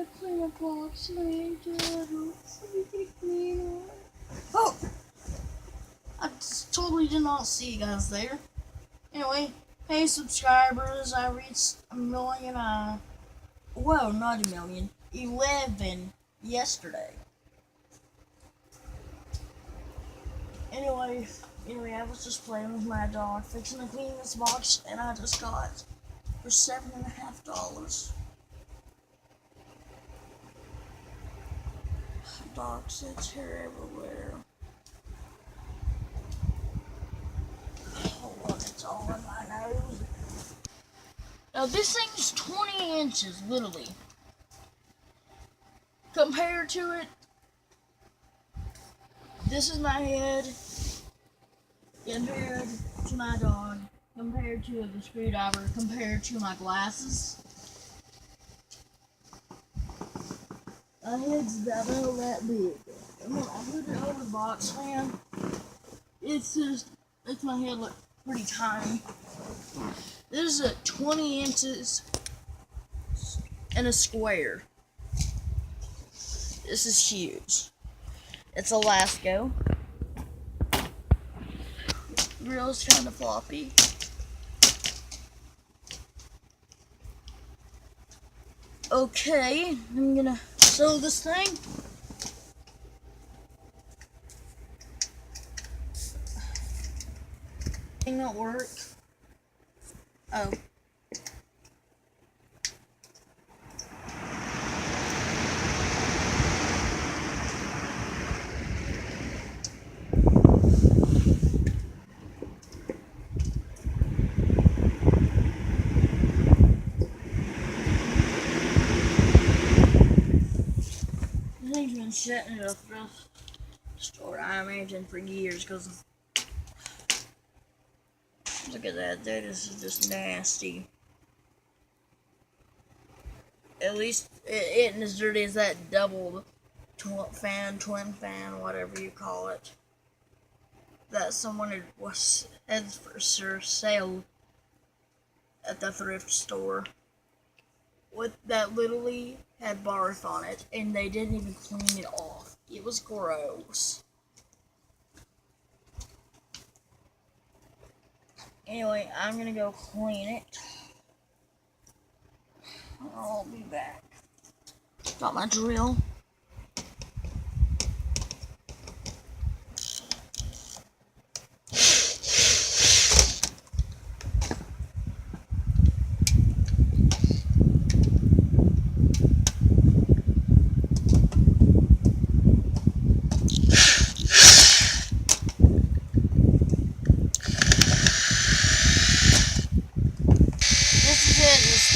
to clean a box and I ain't doing it. So we can clean it. Oh! I totally did not see you guys there. Anyway, hey subscribers, I reached a million, well, not a million, 11 yesterday. Anyway, I was just playing with my dog, fixing to clean this box, and I just got it for $7.50. Dog sits here everywhere. Hold on, it's all in my nose. Now this thing's 20 inches, literally. Compared to it, this is my head, compared to my dog, compared to the screwdriver, compared to my glasses. My head's about that big. And when I put it over the box fan, it's makes my head look pretty tiny. This is a 20 inches and a square. This is huge. It's a Lasko. Reel's kind of floppy. Okay, I'm gonna sew this thing. Thing not work. Oh. This thing's been sitting in a thrift store, I imagine, for years, because look at that, this is just nasty. At least it ain't as dirty as that double twin fan, whatever you call it, that someone had for sale at the thrift store. That literally had barf on it, and they didn't even clean it off. It was gross. Anyway, I'm gonna go clean it. I'll be back. Got my drill.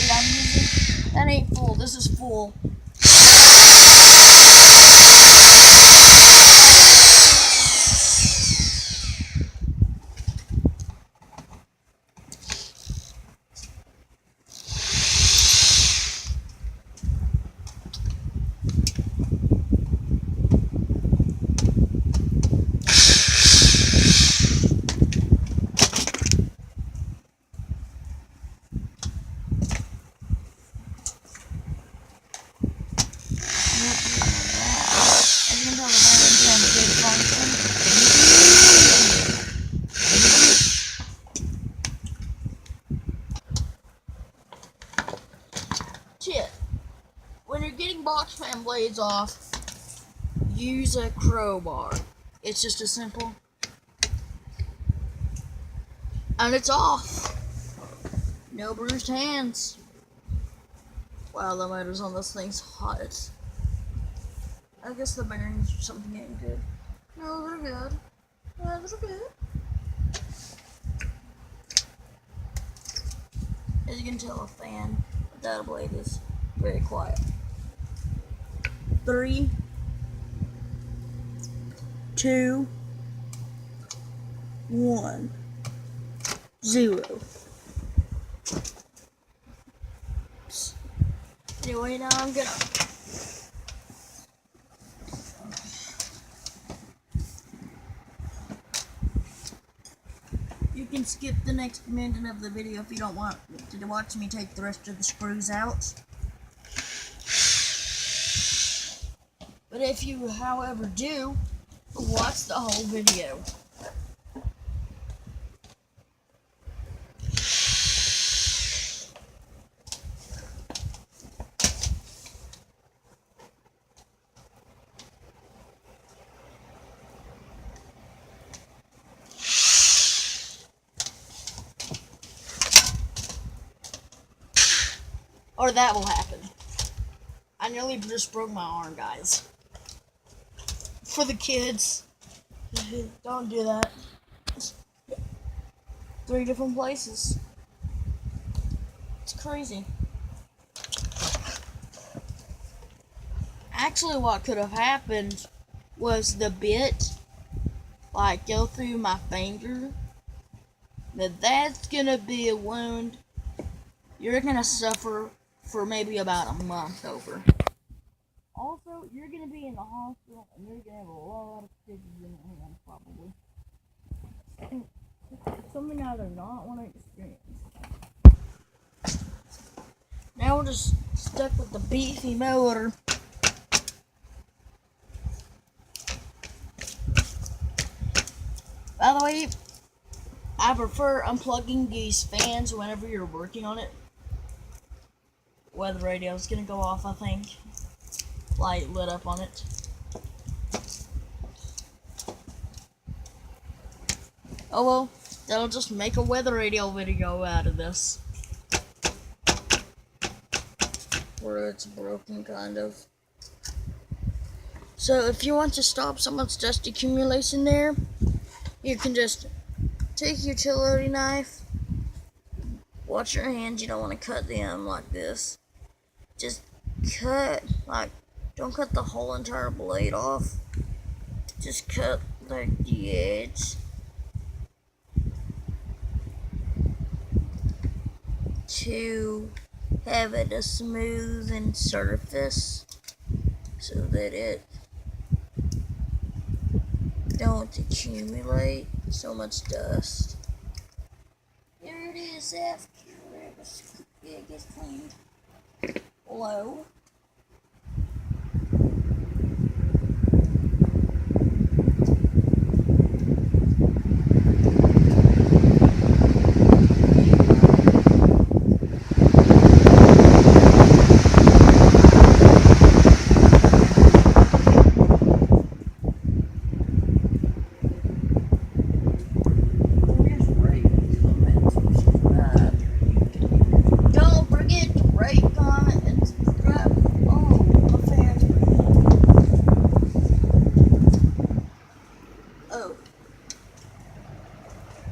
I'm using, that ain't full, this is full. Tip: when you're getting box fan blades off, use a crowbar. It's just as simple. And it's off. No bruised hands. Wow, the motors on this thing's hot. I guess the bearings or something ain't good. No, they're good. No, they're good. As you can tell, a fan without a blade is very quiet. 3, 2, 1, 0. Anyway, now I'm gonna you can skip the next minute of the video if you don't want to watch me take the rest of the screws out. But if you, however, do, watch the whole video. Or that will happen. I nearly just broke my arm, guys. For the kids, don't do that. 3 different places. It's crazy. Actually, what could have happened was the bit, like, go through my finger. Now that's gonna be a wound you're gonna suffer for maybe about a month over. Also, you're gonna be in the hospital and you're gonna have a lot of stitches in your hand, probably. Something I do not want to experience. Now we're just stuck with the beefy motor. By the way, I prefer unplugging these fans whenever you're working on it. Weather radio is gonna go off, I think. Light lit up on it. Oh well, that'll just make a weather radio video out of this. Where it's broken, kind of. So if you want to stop someone's dust accumulation there, you can just take your utility knife. Watch your hands, you don't want to cut them like this. Just cut, like, don't cut the whole entire blade off. Just cut, like, the edge. To have it a smooth surface so that it don't accumulate so much dust. There it is after it gets cleaned. Low.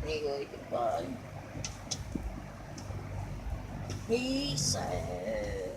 Anyway, goodbye. Peace out.